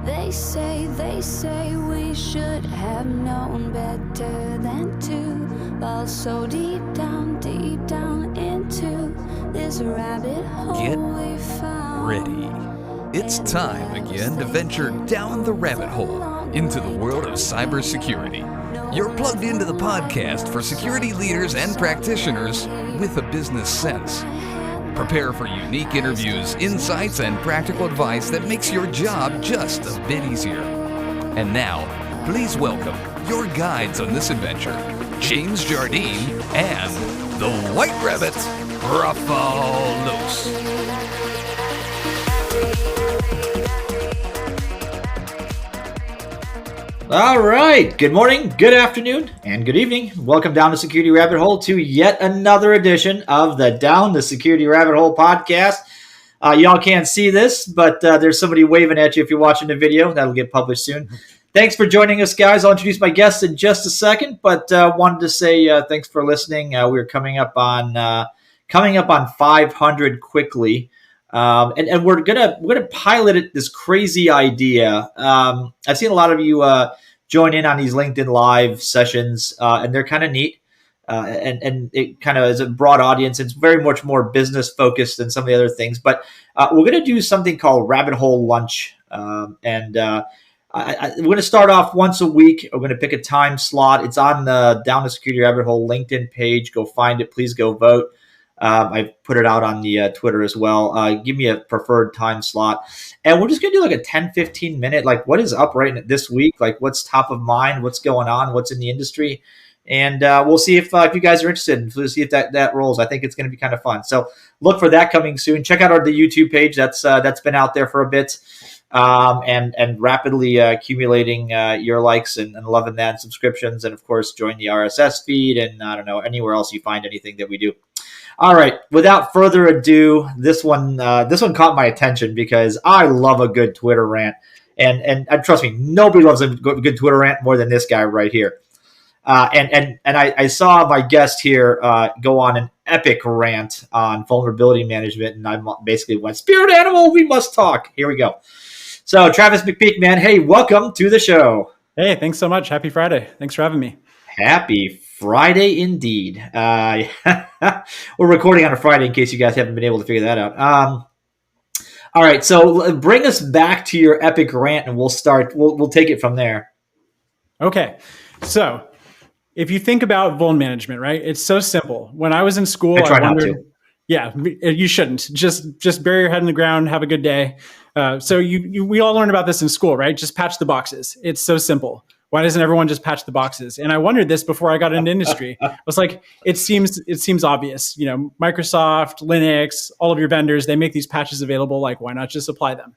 They say we should have known better than to fall so deep down into this rabbit hole. Get we found. ready. It's time again to venture down the rabbit hole into the world of cybersecurity. You're plugged into the podcast for security leaders and practitioners with a business sense. Prepare for unique interviews, insights, and practical advice that makes your job just a bit easier. And now, please welcome your guides on this adventure, James Jardine and the White Rabbit, Rafal Loose. All right. Good morning, good afternoon, and good evening. Welcome down the Security Rabbit Hole to yet another edition of the Down the Security Rabbit Hole podcast. Y'all can't see this, but there's somebody waving at you if you're watching the video. That'll get published soon. Thanks for joining us, guys. I'll introduce my guests in just a second, but wanted to say thanks for listening. We're coming up on 500 quickly. And we're gonna pilot this crazy idea. I've seen a lot of you join in on these LinkedIn Live sessions, and they're kind of neat. And it kind of is a broad audience. It's very much more business focused than some of the other things. But we're gonna do something called Rabbit Hole Lunch, and we're gonna start off once a week. We're gonna pick a time slot. It's on the Down the Security Rabbit Hole LinkedIn page. Go find it. Please go vote. I put it out on the Twitter as well. Give me a preferred time slot. And we're just going to do like a 10, 15 minute, like what is up right this week? Like what's top of mind? What's going on? What's in the industry? And we'll see if you guys are interested and we'll see if that rolls. I think it's going to be kind of fun. So look for that coming soon. Check out the YouTube page. That's been out there for a bit and rapidly accumulating your likes and loving that and subscriptions. And of course, join the RSS feed and I don't know, anywhere else you find anything that we do. All right. Without further ado, this one caught my attention because I love a good Twitter rant, and trust me, nobody loves a good Twitter rant more than this guy right here. And I saw my guest here go on an epic rant on vulnerability management, and I basically went, "Spirit animal, we must talk." Here we go. So, Travis McPeak, man, hey, welcome to the show. Hey, thanks so much. Happy Friday. Thanks for having me. Happy Friday indeed. We're recording on a Friday in case you guys haven't been able to figure that out. All right, so bring us back to your epic rant and we'll take it from there. Okay. So if you think about vuln management, right? It's so simple. When I was in school, I wondered, not to. Yeah, you shouldn't. Just bury your head in the ground, have a good day. So we all learned about this in school, right? Just patch the boxes. It's so simple. Why doesn't everyone just patch the boxes? And I wondered this before I got into industry. I was like, it seems obvious. You know, Microsoft, Linux, all of your vendors, they make these patches available. Like, why not just apply them?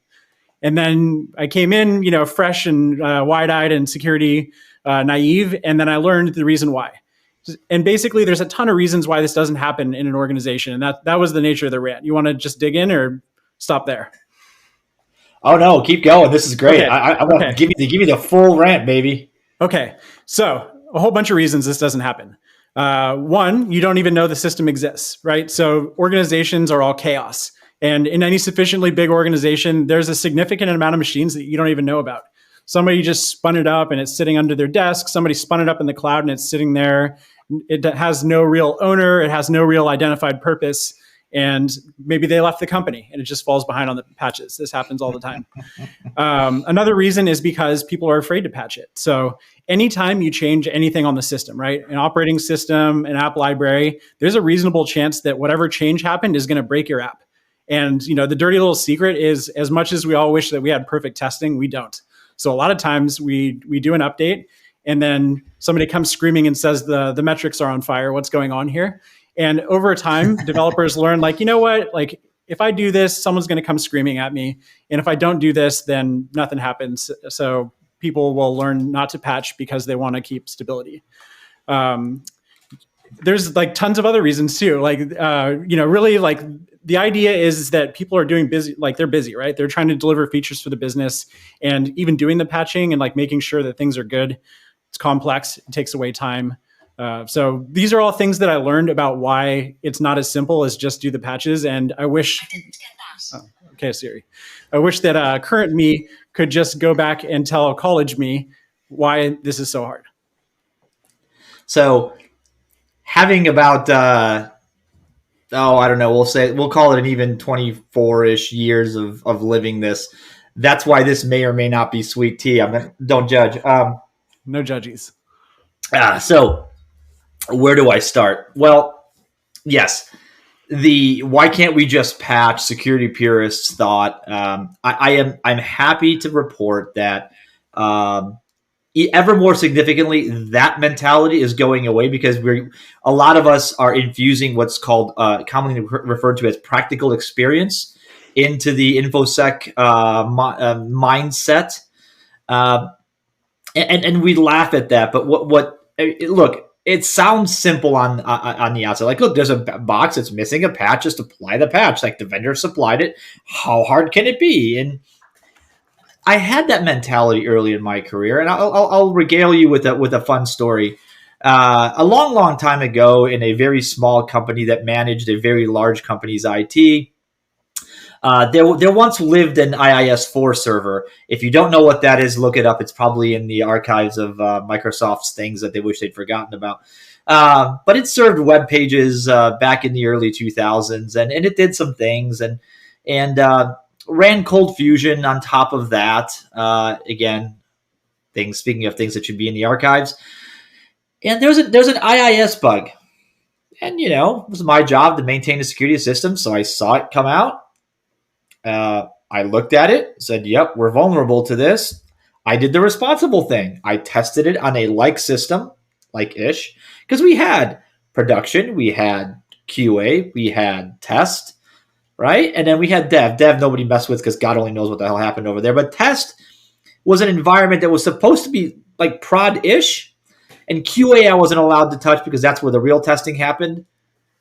And then I came in, fresh and wide-eyed and security naive, and then I learned the reason why. And basically, there's a ton of reasons why this doesn't happen in an organization, and that was the nature of the rant. You want to just dig in or stop there? Oh no, keep going. This is great. Okay. I want to give me the full rant, baby. Okay. So a whole bunch of reasons this doesn't happen. One, you don't even know the system exists, right? So organizations are all chaos. And in any sufficiently big organization, there's a significant amount of machines that you don't even know about. Somebody just spun it up and it's sitting under their desk. Somebody spun it up in the cloud and it's sitting there. It has no real owner. It has no real identified purpose. And maybe they left the company and it just falls behind on the patches. This happens all the time. Another reason is because people are afraid to patch it. So anytime you change anything on the system, right? An operating system, an app library, there's a reasonable chance that whatever change happened is going to break your app. And the dirty little secret is, as much as we all wish that we had perfect testing, we don't. So a lot of times we do an update and then somebody comes screaming and says the metrics are on fire. What's going on here? And over time, developers learn, like, you know what, like if I do this, someone's going to come screaming at me. And if I don't do this, then nothing happens. So people will learn not to patch because they want to keep stability. There's like tons of other reasons too. Like, really like the idea is that people are doing busy, like they're busy, right? They're trying to deliver features for the business and even doing the patching and like making sure that things are good. It's complex. It takes away time. So these are all things that I learned about why it's not as simple as just do the patches. And I wish Okay, Siri. I wish that current me could just go back and tell college me why this is so hard. So having about, I don't know, we'll call it an even 24-ish years of living this. That's why this may or may not be sweet tea. Don't judge. No judges. So where do I start? Well, yes. Why can't we just patch? Security purists thought. I'm happy to report that ever more significantly, that mentality is going away because a lot of us are infusing what's called commonly referred to as practical experience into the infosec mindset, and we laugh at that. But look. It sounds simple on the outside. Like, look, there's a box that's missing a patch. Just apply the patch. Like, the vendor supplied it. How hard can it be? And I had that mentality early in my career, and I'll regale you with a fun story. A long time ago, in a very small company that managed a very large company's IT, there once lived an IIS-4 server. If you don't know what that is, look it up. It's probably in the archives of Microsoft's things that they wish they'd forgotten about. But it served web pages back in the early 2000s, and it did some things and ran Cold Fusion on top of that. Again, speaking of things that should be in the archives. And there's an IIS bug. And, it was my job to maintain the security system, so I saw it come out. I looked at it, said, yep, we're vulnerable to this. I did the responsible thing. I tested it on a like system, like-ish, because we had production, we had QA, we had test, right? And then we had dev. Dev nobody messed with because God only knows what the hell happened over there. But test was an environment that was supposed to be like prod-ish, and QA I wasn't allowed to touch because that's where the real testing happened.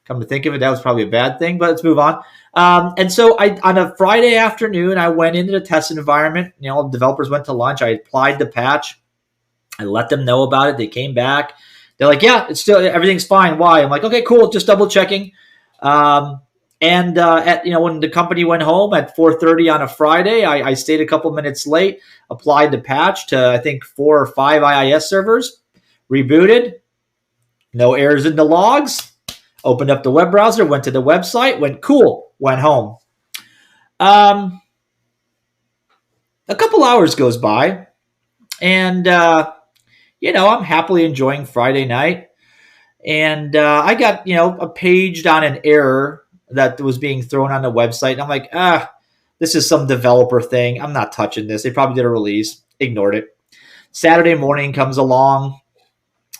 Come to think of it, that was probably a bad thing, but let's move on. And so on a Friday afternoon, I went into the test environment. Developers went to lunch. I applied the patch. I let them know about it. They came back. They're like, yeah, everything's fine. Why? I'm like, okay, cool. Just double checking. When the company went home at 4:30 on a Friday, I stayed a couple minutes late, applied the patch to, I think, 4 or 5 IIS servers, rebooted, no errors in the logs. Opened up the web browser, went to the website, went cool, went home. A couple hours goes by, and, I'm happily enjoying Friday night. And I got, paged on an error that was being thrown on the website. And I'm like, this is some developer thing. I'm not touching this. They probably did a release. Ignored it. Saturday morning comes along.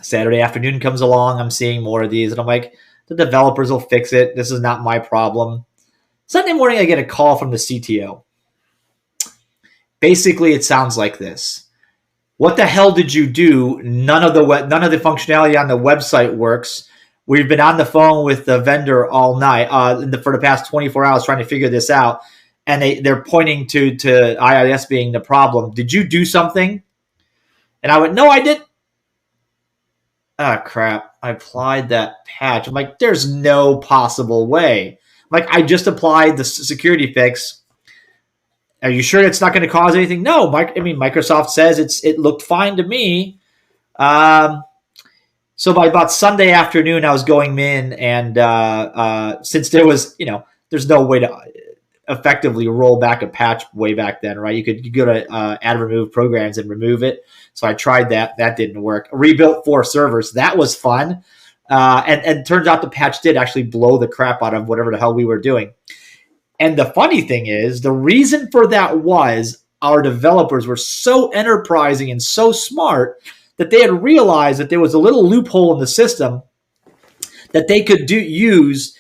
Saturday afternoon comes along. I'm seeing more of these. And I'm like, the developers will fix it. This is not my problem. Sunday morning, I get a call from the CTO. Basically, it sounds like this. What the hell did you do? None of the functionality on the website works. We've been on the phone with the vendor all night for the past 24 hours trying to figure this out. And they're pointing to IIS being the problem. Did you do something? And I went, no, I didn't. Oh, crap. I applied that patch. I'm like, there's no possible way. Like, I just applied the security fix. Are you sure it's not going to cause anything? No. Microsoft says it looked fine to me. So by about Sunday afternoon, I was going in, and since there was, there's no way to effectively roll back a patch way back then, right? You could go to add remove programs and remove it. So I tried that. That didn't work. Rebuilt 4 servers. That was fun. And turns out the patch did actually blow the crap out of whatever the hell we were doing. And the funny thing is, the reason for that was our developers were so enterprising and so smart that they had realized that there was a little loophole in the system that they could use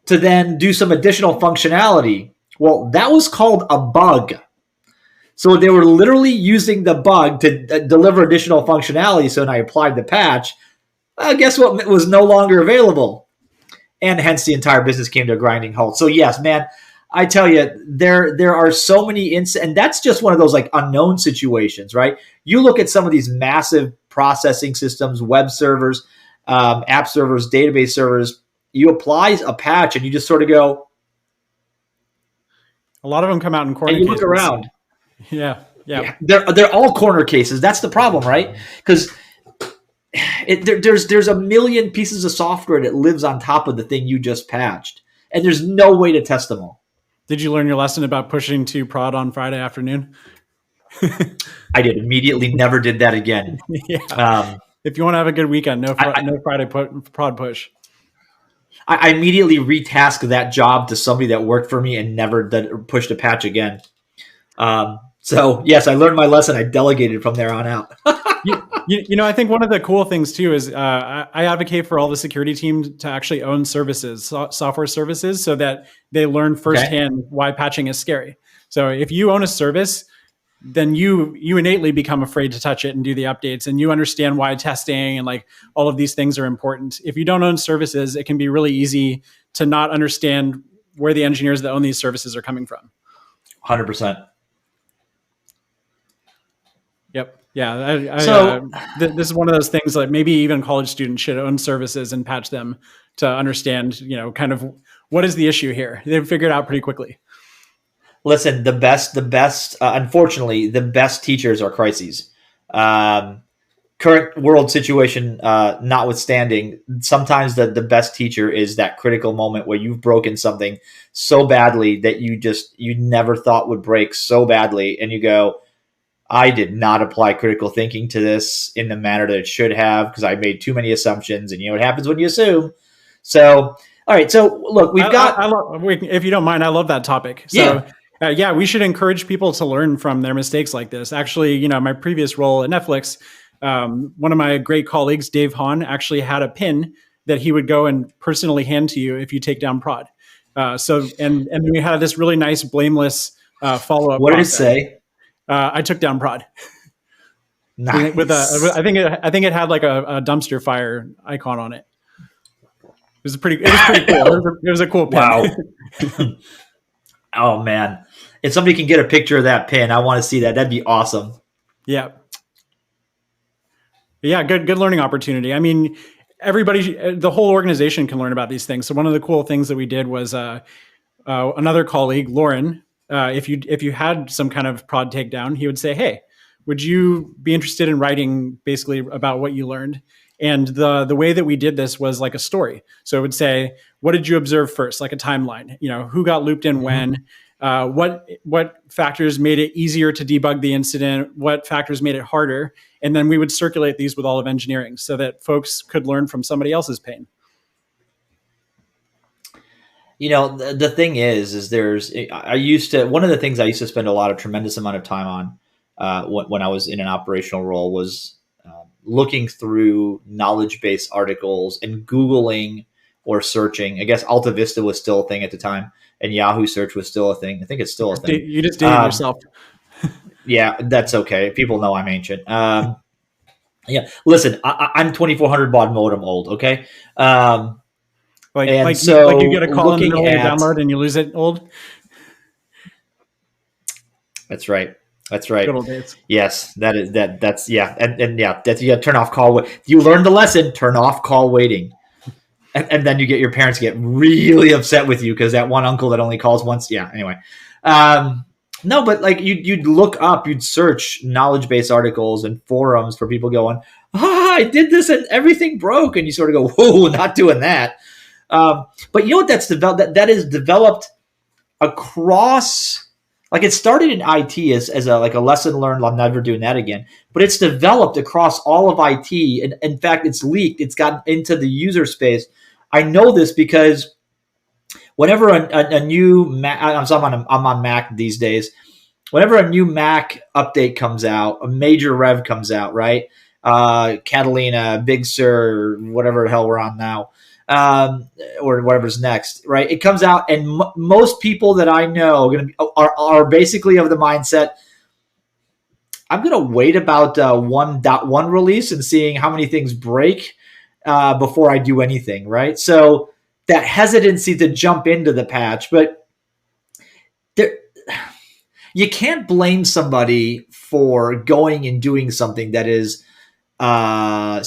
to then do some additional functionality. Well, that was called a bug. So they were literally using the bug to deliver additional functionality. So when I applied the patch, guess what was no longer available? And hence the entire business came to a grinding halt. So yes, man, I tell you, there are so many and that's just one of those like unknown situations, right? You look at some of these massive processing systems, web servers, app servers, database servers, you apply a patch and you just sort of go, A lot of them come out in corner And you cases. look around. Yeah. They're all corner cases. That's the problem, right? Because there's a million pieces of software that lives on top of the thing you just patched, and there's no way to test them all. Did you learn your lesson about pushing to prod on Friday afternoon? I did immediately. Never did that again. Yeah. If you want to have a good weekend, no Friday prod push. I immediately retasked that job to somebody that worked for me and never pushed a patch again. So yes, I learned my lesson. I delegated from there on out. I think one of the cool things too is I advocate for all the security teams to actually own services, software services, so that they learn firsthand why patching is scary. So if you own a service, then you innately become afraid to touch it and do the updates, and you understand why testing and like all of these things are important. If you don't own services, it can be really easy to not understand where the engineers that own these services are coming from. 100%. Yep. Yeah. This is one of those things like maybe even college students should own services and patch them to understand, kind of what is the issue here. They've figured it out pretty quickly. Listen, the best, unfortunately, the best teachers are crises. Current world situation notwithstanding, sometimes the best teacher is that critical moment where you've broken something so badly that you never thought would break so badly. And you go, I did not apply critical thinking to this in the manner that it should have because I made too many assumptions. And you know what happens when you assume. So, all right. So look, we've got. If you don't mind, I love that topic. So, we should encourage people to learn from their mistakes like this. Actually, my previous role at Netflix, one of my great colleagues, Dave Hahn, actually had a pin that he would go and personally hand to you if you take down prod. And we had this really nice, blameless follow-up. What did it say? I took down prod. Nice. I think it had like a dumpster fire icon on it. It was pretty cool. It was a cool pin. Wow. Oh man. If somebody can get a picture of that pin, I want to see that. That'd be awesome. Yeah. Yeah. Good learning opportunity. I mean, the whole organization can learn about these things. So one of the cool things that we did was another colleague, Lauren, if you had some kind of prod takedown, he would say, hey, would you be interested in writing basically about what you learned? And the way that we did this was like a story. So it would say, what did you observe first? Like a timeline, who got looped in when, what factors made it easier to debug the incident? What factors made it harder? And then we would circulate these with all of engineering so that folks could learn from somebody else's pain. The thing is one of the things I used to spend a tremendous amount of time on when I was in an operational role was looking through knowledge base articles and Googling or searching. I guess Alta Vista was still a thing at the time, and Yahoo search was still a thing. I think it's still a thing. You just dated yourself. Yeah, that's okay. People know I'm ancient. Listen, I'm 2400 baud modem old. Okay. Like you get a call in the middle of your download and you lose it old. That's right. Good old days. Yes, that's yeah. And yeah, that's, you got to turn off call. You learned the lesson, turn off call waiting. And then your parents get really upset with you because that one uncle that only calls once. Yeah. Anyway. No, but like you'd look up, you'd search knowledge base articles and forums for people going, I did this and everything broke. And you sort of go, whoa, not doing that. But you know what that's developed? That is developed across, like it started in IT as a lesson learned. I'm never doing that again. But it's developed across all of IT, and in fact, it's leaked. It's gotten into the user space. I know this because whenever a new Mac, I'm on Mac these days. Whenever a new Mac update comes out, a major rev comes out, right? Catalina, Big Sur, whatever the hell we're on now. Or whatever's next, right? It comes out, and most people that I know are basically of the mindset, I'm going to wait about 1.1 release and seeing how many things break before I do anything, right? So that hesitancy to jump into the patch, but you can't blame somebody for going and doing something that is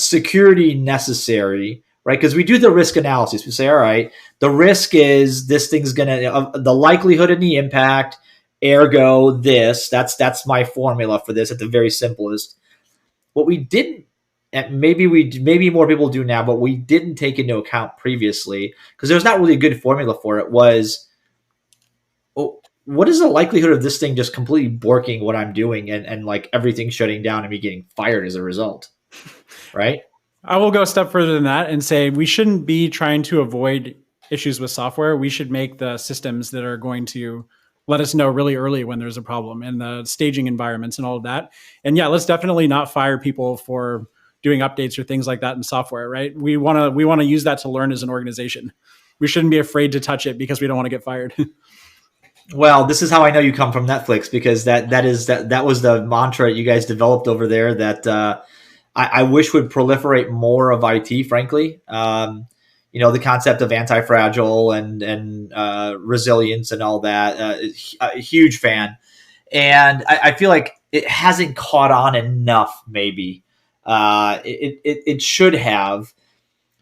security necessary right? Because we do the risk analysis. We say, all right, the risk is this thing's going to, the likelihood and the impact, ergo this, that's my formula for this at the very simplest. What we didn't, and maybe more people do now, but we didn't take into account previously, because there's not really a good formula for it, was, what is the likelihood of this thing just completely borking what I'm doing and like everything shutting down and me getting fired as a result, right? I will go a step further than that and say we shouldn't be trying to avoid issues with software. We should make the systems that are going to let us know really early when there's a problem, and the staging environments and all of that. And yeah, let's definitely not fire people for doing updates or things like that in software, right? We want to use that to learn as an organization. We shouldn't be afraid to touch it because we don't want to get fired. Well, this is how I know you come from Netflix, because that was the mantra you guys developed over there that I wish would proliferate more of IT, frankly. The concept of anti-fragile and resilience and all that. A huge fan. And I feel like it hasn't caught on enough, maybe. It should have.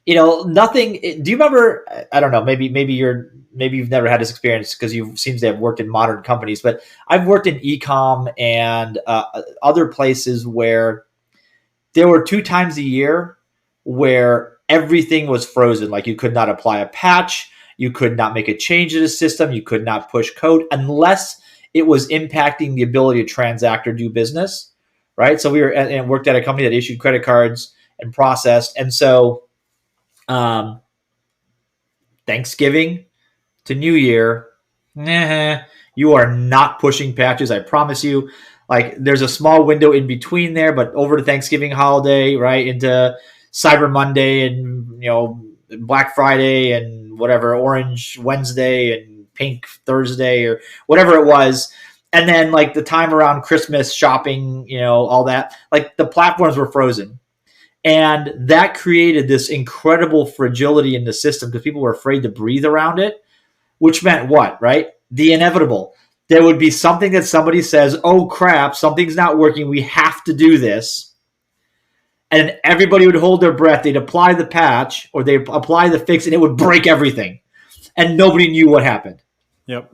Nothing. Do you remember? I don't know. Maybe you've never had this experience because you seem to have worked in modern companies. But I've worked in e-com and other places where there were 2 times a year where everything was frozen. Like, you could not apply a patch, you could not make a change to the system, you could not push code unless it was impacting the ability to transact or do business. Right. So we were and worked at a company that issued credit cards and processed. And so Thanksgiving to New Year, you are not pushing patches, I promise you. Like, there's a small window in between there, but over the Thanksgiving holiday, right, into Cyber Monday and Black Friday and whatever, Orange Wednesday and Pink Thursday or whatever it was, and then like the time around Christmas shopping, all that, like the platforms were frozen. And that created this incredible fragility in the system because people were afraid to breathe around it, which meant what, right? The inevitable. There would be something that somebody says, oh crap, something's not working, we have to do this. And everybody would hold their breath. They'd apply the patch or they'd apply the fix and it would break everything. And nobody knew what happened. Yep.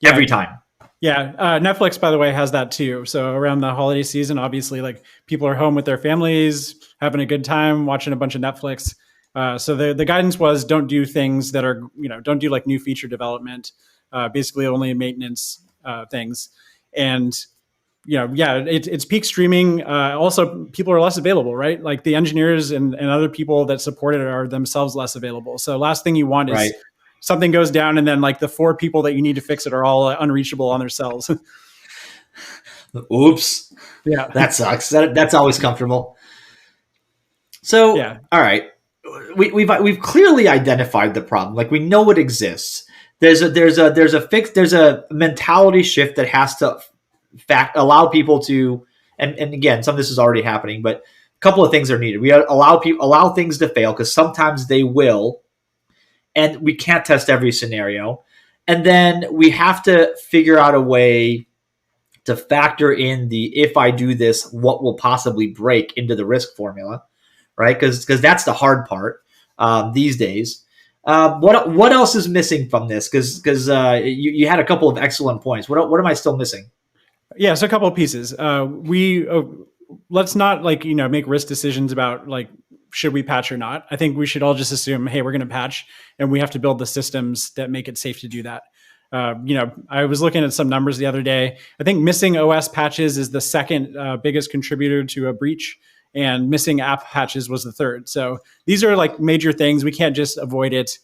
Every time. Yeah. Netflix, by the way, has that too. So around the holiday season, obviously, like, people are home with their families, having a good time, watching a bunch of Netflix. So the guidance was, don't do things that are, don't do like new feature development, basically only maintenance things. And, it's peak streaming. Also, people are less available, right? Like, the engineers and other people that support it are themselves less available. So last thing you want is something goes down and then like the 4 people that you need to fix it are all unreachable on their cells. Oops. Yeah. That sucks. That's always comfortable. So, all right. We've clearly identified the problem. Like, we know it exists. There's a mentality shift that has to allow people to, and again, some of this is already happening, but a couple of things are needed. We allow things to fail because sometimes they will, and we can't test every scenario. And then we have to figure out a way to factor in the, if I do this, what will possibly break into the risk formula, right? Because that's the hard part these days. What else is missing from this? Because you had a couple of excellent points. What am I still missing? Yeah, so a couple of pieces. Let's not make risk decisions about should we patch or not. I think we should all just assume, hey, we're going to patch, and we have to build the systems that make it safe to do that. I was looking at some numbers the other day. I think missing OS patches is the second biggest contributor to a breach, and missing app patches was the third. So these are major things. We can't just avoid it.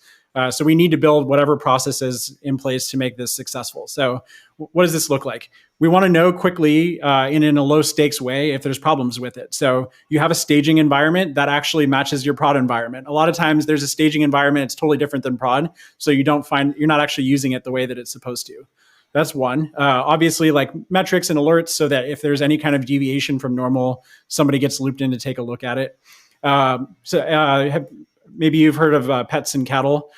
So we need to build whatever processes in place to make this successful. So what does this look like? We want to know quickly in a low stakes way if there's problems with it. So you have a staging environment that actually matches your prod environment. A lot of times there's a staging environment, it's totally different than prod. So you're not actually using it the way that it's supposed to. That's one. Obviously, metrics and alerts, so that if there's any kind of deviation from normal, somebody gets looped in to take a look at it. Maybe you've heard of pets and cattle.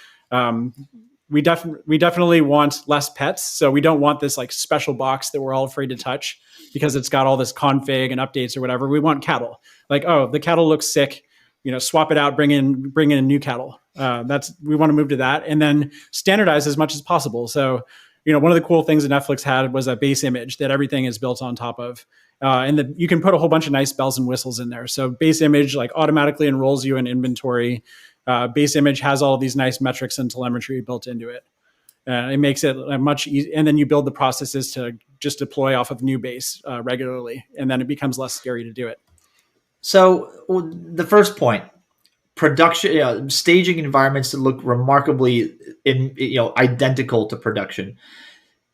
We definitely want less pets. So we don't want this special box that we're all afraid to touch because it's got all this config and updates or whatever. We want cattle. The cattle looks sick. swap it out, bring in a new cattle. We want to move to that, and then standardize as much as possible. So, one of the cool things that Netflix had was a base image that everything is built on top of. And you can put a whole bunch of nice bells and whistles in there. So base image like automatically enrolls you in inventory. Base image has all of these nice metrics and telemetry built into it. It makes it much easier. And then you build the processes to just deploy off of new base regularly. And then it becomes less scary to do it. So the first point, production, staging environments that look remarkably identical to production.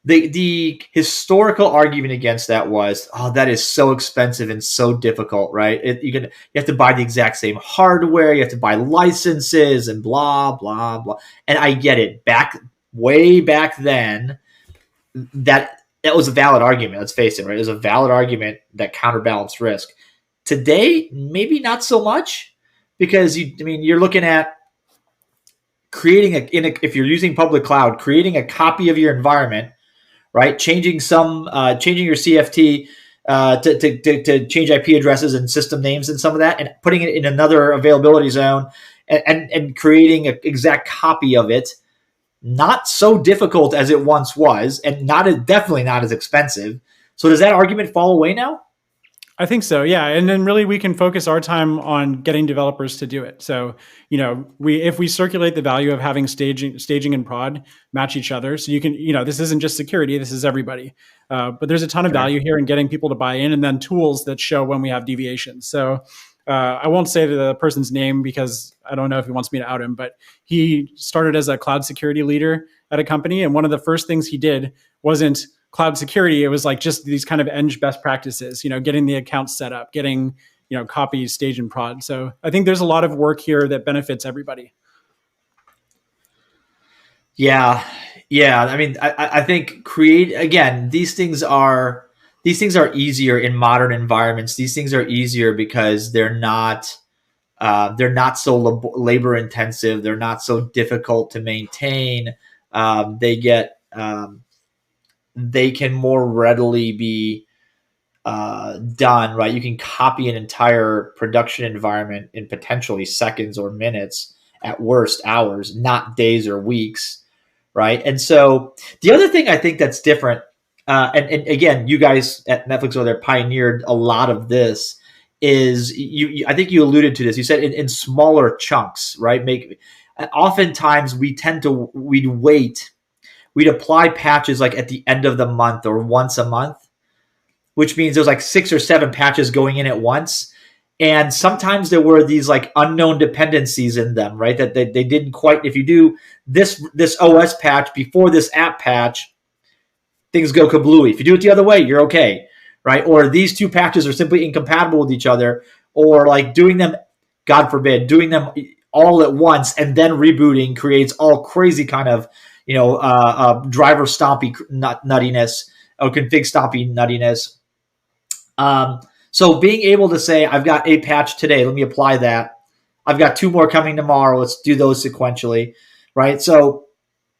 The historical argument against that was, that is so expensive and so difficult, right? You have to buy the exact same hardware, you have to buy licenses and blah, blah, blah. And I get it. Way back then, that was a valid argument. Let's face it, right? It was a valid argument that counterbalanced risk. Today, maybe not so much, because you're looking at creating if you're using public cloud, creating a copy of your environment, right? Changing your CFT to change IP addresses and system names and some of that, and putting it in another availability zone, and creating an exact copy of it. Not so difficult as it once was, and definitely not as expensive. So does that argument fall away now? I think so, yeah. And then really we can focus our time on getting developers to do it. So, if we circulate the value of having staging and prod match each other, so you can, this isn't just security, this is everybody. But there's a ton of value here in getting people to buy in, and then tools that show when we have deviations. So I won't say the person's name because I don't know if he wants me to out him, but he started as a cloud security leader at a company. And one of the first things he did wasn't cloud security. It was like just these kind of eng best practices, getting the accounts set up, getting, copies, stage and prod. So I think there's a lot of work here that benefits everybody. Yeah. I think these things are easier in modern environments. These things are easier because they're not so labor intensive. They're not so difficult to maintain. They can more readily be done, right? You can copy an entire production environment in potentially seconds or minutes, at worst hours, not days or weeks, right? And so the other thing I think that's different, and again, you guys at Netflix over there pioneered a lot of this, is I think you alluded to this. You said in smaller chunks, right? Oftentimes we'd apply patches like at the end of the month or once a month, which means there's like 6 or 7 patches going in at once. And sometimes there were these like unknown dependencies in them, right? That they didn't quite, if you do this OS patch before this app patch, things go kablooey. If you do it the other way, you're okay, right? Or these two patches are simply incompatible with each other, or like doing them, God forbid, doing them all at once and then rebooting creates all crazy kind of, driver stompy nuttiness or config stompy nuttiness. So being able to say, I've got a patch today, let me apply that. I've got 2 more coming tomorrow. Let's do those sequentially, right? So,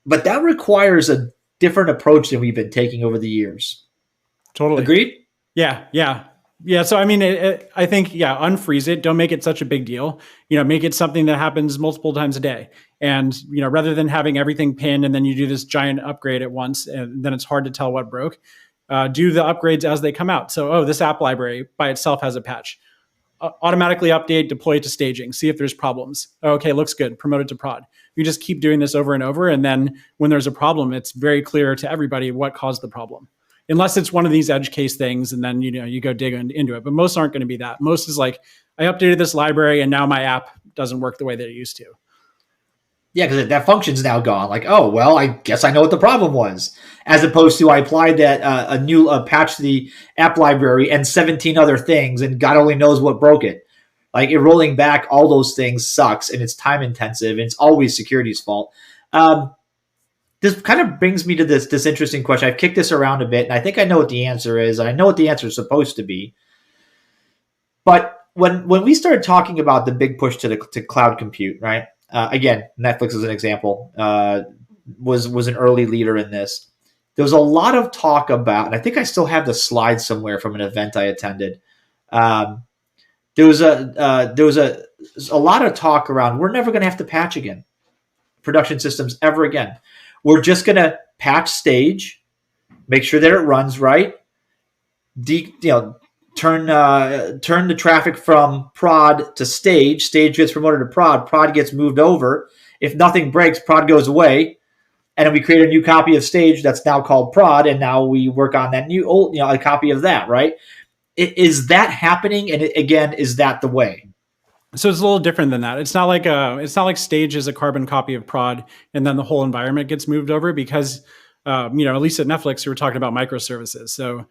but that requires a different approach than we've been taking over the years. Totally. Agreed? Yeah. So, I think, unfreeze it. Don't make it such a big deal. Make it something that happens multiple times a day. And, rather than having everything pinned and then you do this giant upgrade at once, and then it's hard to tell what broke, do the upgrades as they come out. So, this app library by itself has a patch. Automatically update, deploy it to staging, see if there's problems. Okay, looks good, promote it to prod. You just keep doing this over and over. And then when there's a problem, it's very clear to everybody what caused the problem. Unless it's one of these edge case things, and then you go dig into it. But most aren't going to be that. Most is like, I updated this library and now my app doesn't work the way that it used to. Yeah, because that function's now gone. Like, oh, well, I guess I know what the problem was. As opposed to I applied that a new patch to the app library and 17 other things, and God only knows what broke it. Like, rolling back all those things sucks, and it's time intensive, and it's always security's fault. This kind of brings me to this interesting question. I've kicked this around a bit, and I think I know what the answer is. I know what the answer is supposed to be. But when we started talking about the big push to cloud compute, right? Again, Netflix is an example, was an early leader in this. There was a lot of talk about, and I think I still have the slide somewhere from an event I attended. There was a there's a lot of talk around we're never going to have to patch again, production systems ever again. We're just going to patch stage, make sure that it runs right, turn the traffic from prod to stage. Stage gets promoted to prod. Prod gets moved over. If nothing breaks, prod goes away, and then we create a new copy of stage that's now called prod, and now we work on that new old, a copy of that. Right? Is that happening? And again, is that the way? So it's a little different than that. It's not like stage is a carbon copy of prod, and then the whole environment gets moved over because, at least at Netflix, we were talking about microservices. So,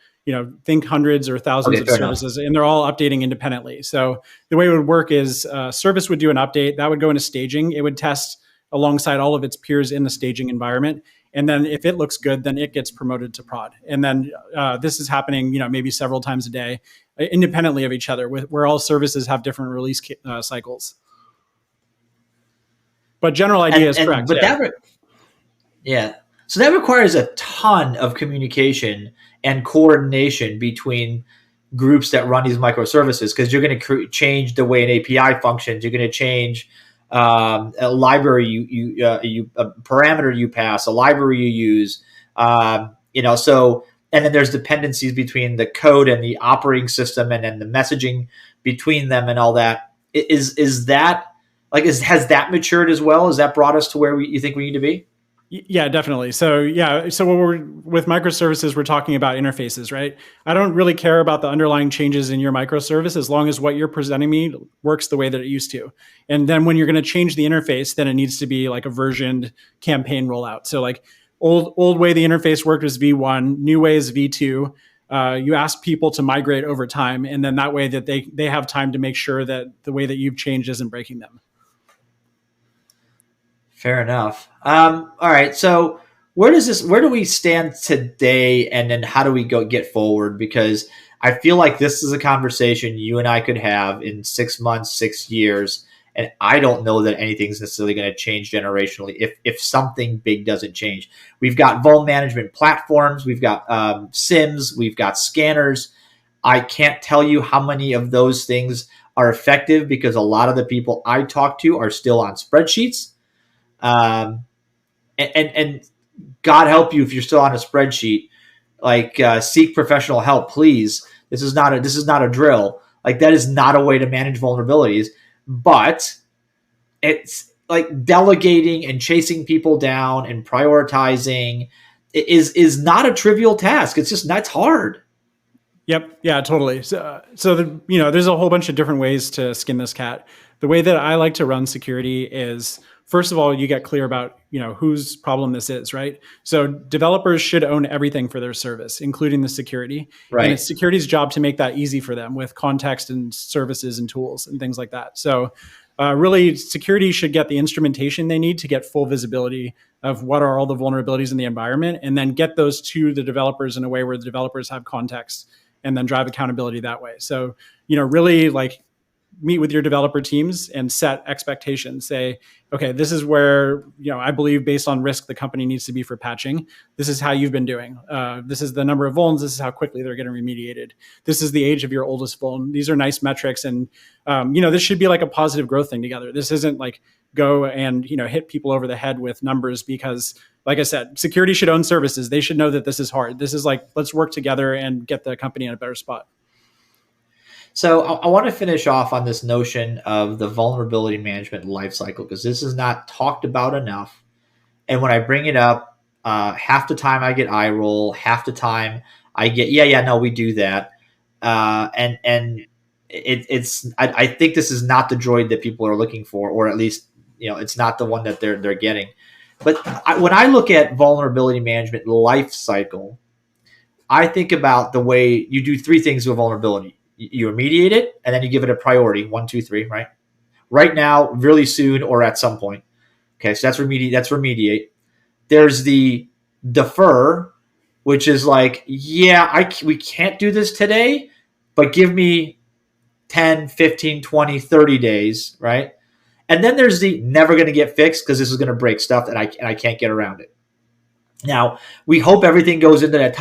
think hundreds or thousands of services, and they're all updating independently. So the way it would work is service would do an update that would go into staging. It would test alongside all of its peers in the staging environment. And then if it looks good, then it gets promoted to prod. And then this is happening, maybe several times a day, independently of each other, where all services have different release cycles. But general idea is correct. But so that requires a ton of communication and coordination between groups that run these microservices, because you're going to change the way an API functions. You're going to change a library a parameter you pass, a library you use, so, and then there's dependencies between the code and the operating system, and then the messaging between them and all that. Is that has that matured as well? Has that brought us to where you think we need to be? Yeah, definitely. So with microservices, we're talking about interfaces, right? I don't really care about the underlying changes in your microservice as long as what you're presenting me works the way that it used to. And then when you're going to change the interface, then it needs to be like a versioned campaign rollout. So like old way the interface worked was V1, new way is V2. You ask people to migrate over time, and then that way that they have time to make sure that the way that you've changed isn't breaking them. Fair enough. All right. So where do we stand today, and then how do we get forward? Because I feel like this is a conversation you and I could have in 6 months, 6 years. And I don't know that anything's necessarily going to change generationally if something big doesn't change. We've got vuln management platforms. We've got SIMs. We've got scanners. I can't tell you how many of those things are effective, because a lot of the people I talk to are still on spreadsheets. And God help you if you're still on a spreadsheet. Seek professional help, please. This is not a drill. That is not a way to manage vulnerabilities. But it's like delegating and chasing people down and prioritizing is not a trivial task. That's hard. Yep. Yeah, totally. So there's a whole bunch of different ways to skin this cat. The way that I like to run security is, first of all, you get clear about, whose problem this is, right? So developers should own everything for their service, including the security. Right. And it's security's job to make that easy for them with context and services and tools and things like that. So really, security should get the instrumentation they need to get full visibility of what are all the vulnerabilities in the environment, and then get those to the developers in a way where the developers have context, and then drive accountability that way. So, really meet with your developer teams and set expectations. Say, okay, this is where, I believe based on risk the company needs to be for patching. This is how you've been doing. This is the number of vulns. This is how quickly they're getting remediated. This is the age of your oldest vuln. These are nice metrics. And, this should be like a positive growth thing together. This isn't like go and, hit people over the head with numbers, because like I said, security should own services. They should know that this is hard. This is like, let's work together and get the company in a better spot. So I want to finish off on this notion of the vulnerability management lifecycle, because this is not talked about enough. And when I bring it up, half the time I get eye roll, half the time I get, no, we do that. I think this is not the droid that people are looking for, or at least, it's not the one that they're getting. But when I look at vulnerability management lifecycle, I think about the way you do three things with vulnerability. You remediate it, and then you give it a priority, 1, 2, 3, right? Right now, really soon, or at some point. Okay, so that's remediate. There's the defer, which is like, we can't do this today, but give me 10, 15, 20, 30 days, right? And then there's the never going to get fixed because this is going to break stuff and I can't get around it. Now, we hope everything goes into that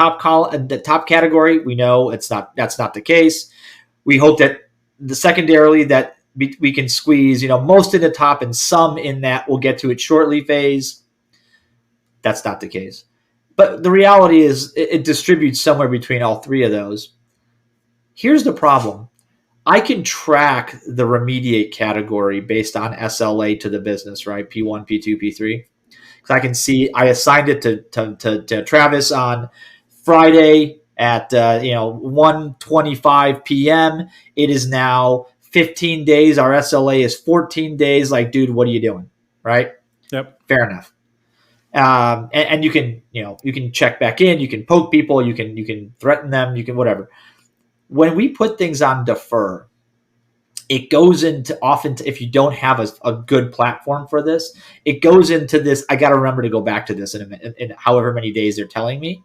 the top category. We know that's not the case. We hope that secondarily that we can squeeze, most in the top and some in that we'll get to it shortly phase. That's not the case. But the reality is it distributes somewhere between all three of those. Here's the problem. I can track the remediate category based on SLA to the business, right? P1, P2, P3. Because I can see I assigned it to Travis on Friday at 1:25 p.m. It is now 15 days. Our SLA is 14 days. Like, dude, what are you doing? Right? Yep. Fair enough. And you can check back in. You can poke people. You can threaten them. You can whatever. When we put things on defer, it goes into often if you don't have a good platform for this, it goes into this. I got to remember to go back to this in however many days they're telling me.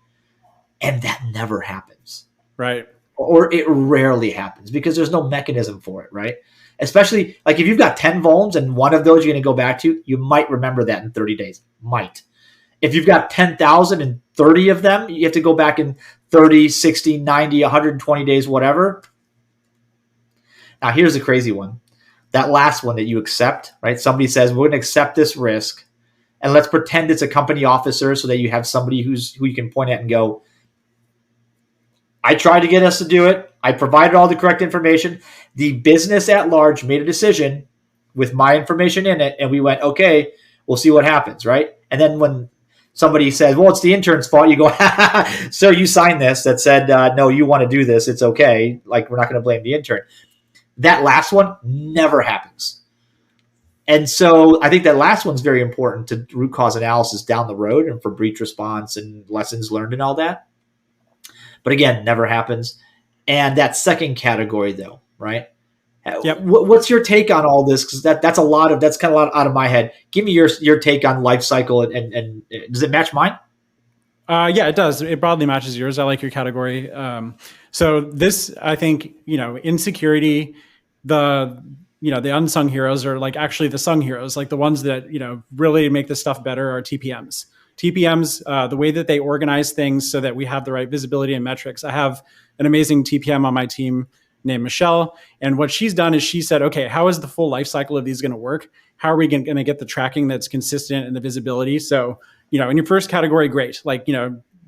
And that never happens. Right. Or it rarely happens because there's no mechanism for it, right? Especially like if you've got 10 vulns and one of those you're going to go back to, you might remember that in 30 days. Might. If you've got 10,000 and 30 of them, you have to go back in 30, 60, 90, 120 days, whatever. Now, here's the crazy one. That last one that you accept, right? Somebody says, we're going to accept this risk. And let's pretend it's a company officer so that you have somebody who you can point at and go, I tried to get us to do it. I provided all the correct information. The business at large made a decision with my information in it. And we went, okay, we'll see what happens, right? And then when somebody says, well, it's the intern's fault, you go, so you signed this that said, no, you want to do this. It's okay. Like, we're not going to blame the intern. That last one never happens. And so I think that last one's very important to root cause analysis down the road and for breach response and lessons learned and all that. But again, never happens. And that second category, though, right? Yep. What's your take on all this? Because that's kind of a lot out of my head. Give me your take on life cycle and does it match mine? Yeah, it does. It broadly matches yours. I like your category. So this, I think, in security, the unsung heroes are like actually the sung heroes, like the ones that, really make this stuff better are TPMs. TPMs, the way that they organize things so that we have the right visibility and metrics. I have an amazing TPM on my team named Michelle. And what she's done is she said, okay, how is the full life cycle of these going to work? How are we going to get the tracking that's consistent and the visibility? So, in your first category, great. Like,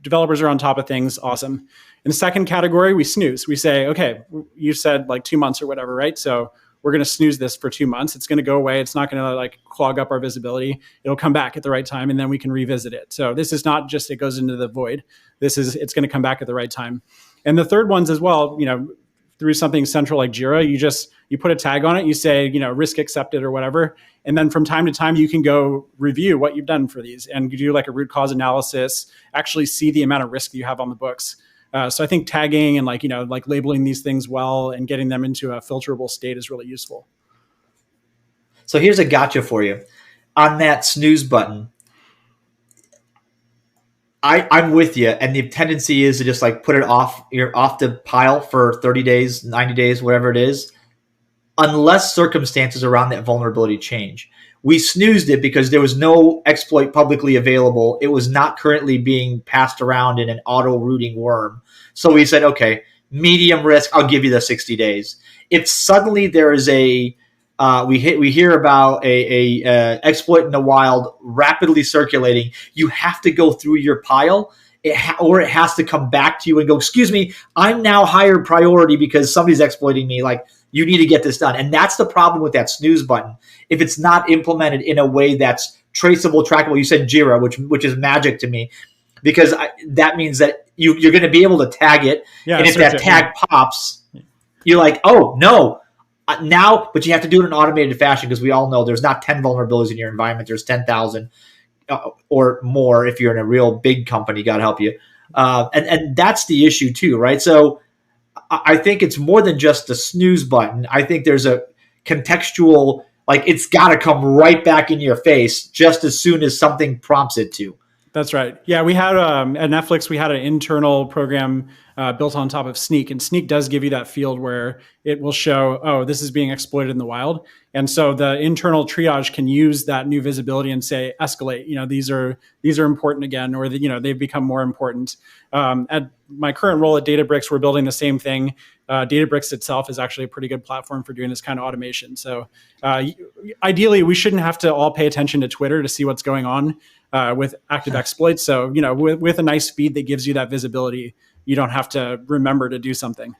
developers are on top of things. Awesome. In the second category, we snooze. We say, okay, you said like 2 months or whatever, right? So we're going to snooze this for 2 months. It's going to go away. It's not going to like clog up our visibility. It'll come back at the right time and then we can revisit it. So this is not just, it goes into the void. It's going to come back at the right time. And the third one's as well, through something central like Jira, you put a tag on it, you say, risk accepted or whatever. And then from time to time, you can go review what you've done for these and you do like a root cause analysis, actually see the amount of risk that you have on the books. So I think tagging and like labeling these things well and getting them into a filterable state is really useful. So here's a gotcha for you. On that snooze button, I'm with you. And the tendency is to just like put it off. You're off the pile for 30 days, 90 days, whatever it is, unless circumstances around that vulnerability change. We snoozed it because there was no exploit publicly available. It was not currently being passed around in an auto-rooting worm. So we said, okay, medium risk, I'll give you the 60 days. If suddenly there is we hear about a exploit in the wild rapidly circulating, you have to go through your pile, or it has to come back to you and go, excuse me, I'm now higher priority because somebody's exploiting me. Like, you need to get this done. And that's the problem with that snooze button. If it's not implemented in a way that's traceable, trackable, you said Jira, which is magic to me, because that means that you're going to be able to tag it. Yeah, and if that tag pops, you're like, oh, no. Now, but you have to do it in an automated fashion because we all know there's not 10 vulnerabilities in your environment. There's 10,000 or more if you're in a real big company, God help you. And that's the issue too, right? So I think it's more than just the snooze button. I think there's a contextual, like it's got to come right back in your face just as soon as something prompts it to. That's right. Yeah, we had at Netflix, we had an internal program built on top of Sneak, and Sneak does give you that field where it will show, oh, this is being exploited in the wild. And so the internal triage can use that new visibility and say, escalate, these are important again, or they've become more important. At my current role at Databricks, we're building the same thing. Databricks itself is actually a pretty good platform for doing this kind of automation. So ideally, we shouldn't have to all pay attention to Twitter to see what's going on with active exploits. So, with a nice feed that gives you that visibility, you don't have to remember to do something.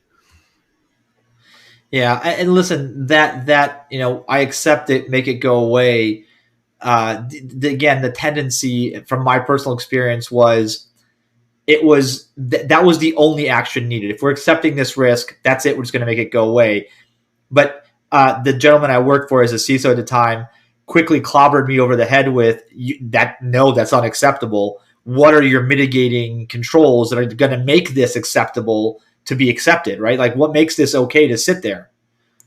Yeah, and listen, that I accept it, make it go away. Again, the tendency from my personal experience was that was the only action needed. If we're accepting this risk, that's it. We're just going to make it go away. But the gentleman I worked for as a CISO at the time quickly clobbered me over the head with that. No, that's unacceptable. What are your mitigating controls that are going to make this acceptable to be accepted, right? Like, what makes this okay to sit there?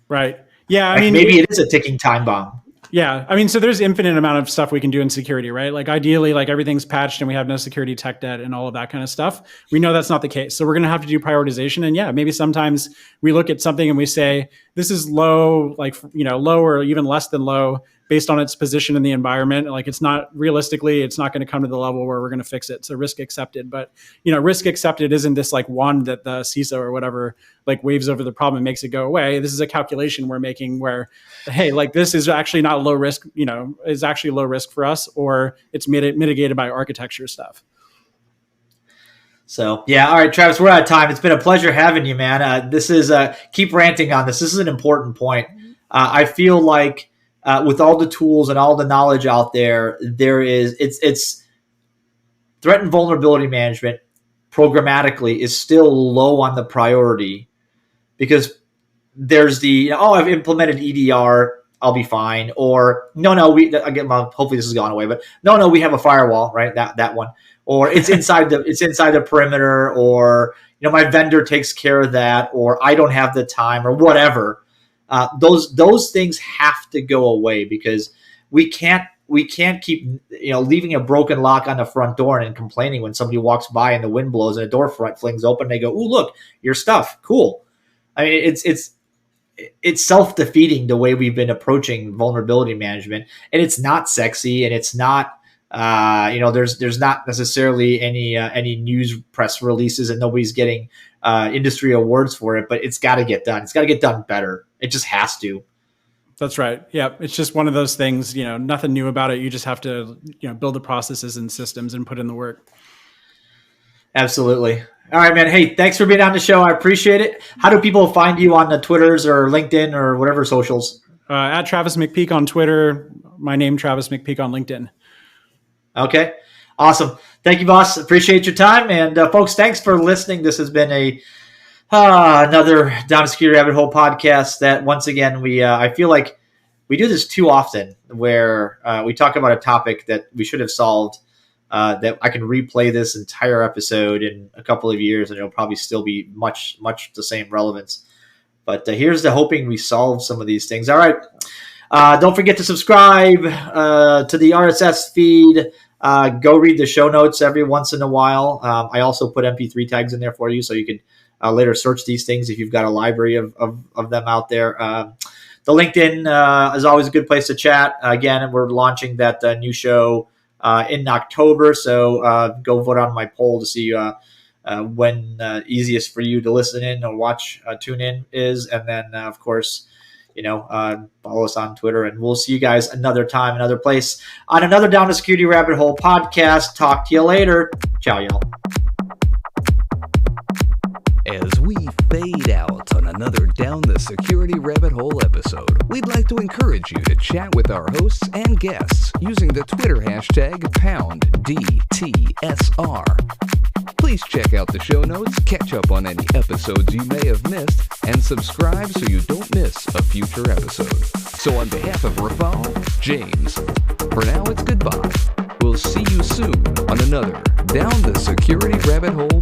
Right. Yeah. I mean, maybe it is a ticking time bomb. Yeah. I mean, so there's infinite amount of stuff we can do in security, right? Like ideally, like everything's patched and we have no security tech debt and all of that kind of stuff. We know that's not the case. So we're going to have to do prioritization. And yeah, maybe sometimes we look at something and we say, this is low, like, low or even less than low based on its position in the environment. Like it's not realistically, it's not going to come to the level where we're going to fix it. So risk accepted, but risk accepted isn't this like wand that the CISO or whatever like waves over the problem and makes it go away. This is a calculation we're making where, hey, like this is actually not low risk, is actually low risk for us, or it's mitigated by architecture stuff. So yeah, all right, Travis, we're out of time. It's been a pleasure having you, man. This is keep ranting on this. This is an important point. I feel like with all the tools and all the knowledge out there, it's threat and vulnerability management programmatically is still low on the priority because there's I've implemented EDR, I'll be fine. Or hopefully this has gone away, but no, we have a firewall, right? That one. Or it's inside the perimeter, or my vendor takes care of that, or I don't have the time, or whatever. Those things have to go away because we can't keep leaving a broken lock on the front door and complaining when somebody walks by and the wind blows and the door front flings open and they go, "Ooh, look, your stuff, cool." I mean, it's self-defeating the way we've been approaching vulnerability management, and it's not sexy, and it's not there's not necessarily any news press releases, and nobody's getting industry awards for it, but it's got to get done. It's got to get done better. It just has to. That's right. Yeah. It's just one of those things, nothing new about it. You just have to, build the processes and systems and put in the work. Absolutely. All right, man. Hey, thanks for being on the show. I appreciate it. How do people find you on the Twitters or LinkedIn or whatever socials? At Travis McPeak on Twitter. My name, Travis McPeak on LinkedIn. Okay. Awesome. Thank you, boss. Appreciate your time. And folks, thanks for listening. This has been another Down the Security Rabbit Hole podcast that once again, I feel like we do this too often where we talk about a topic that we should have solved, that I can replay this entire episode in a couple of years and it'll probably still be much, much the same relevance. But here's the hoping we solve some of these things. All right. Don't forget to subscribe to the RSS feed. Go read the show notes every once in a while. I also put MP3 tags in there for you so you can later search these things if you've got a library of them out there. The LinkedIn is always a good place to chat. Again, we're launching that new show in October, so go vote on my poll to see when easiest for you to listen in or watch, tune in is. And then, of course, follow us on Twitter, and we'll see you guys another time, another place on another Down the Security Rabbit Hole podcast. Talk to you later. Ciao, y'all. As we fade out on another Down the Security Rabbit Hole episode, we'd like to encourage you to chat with our hosts and guests using the Twitter hashtag #DtSR. Please check out the show notes, catch up on any episodes you may have missed, and subscribe so you don't miss a future episode. So on behalf of Rafal, James, for now it's goodbye. We'll see you soon on another Down the Security Rabbit Hole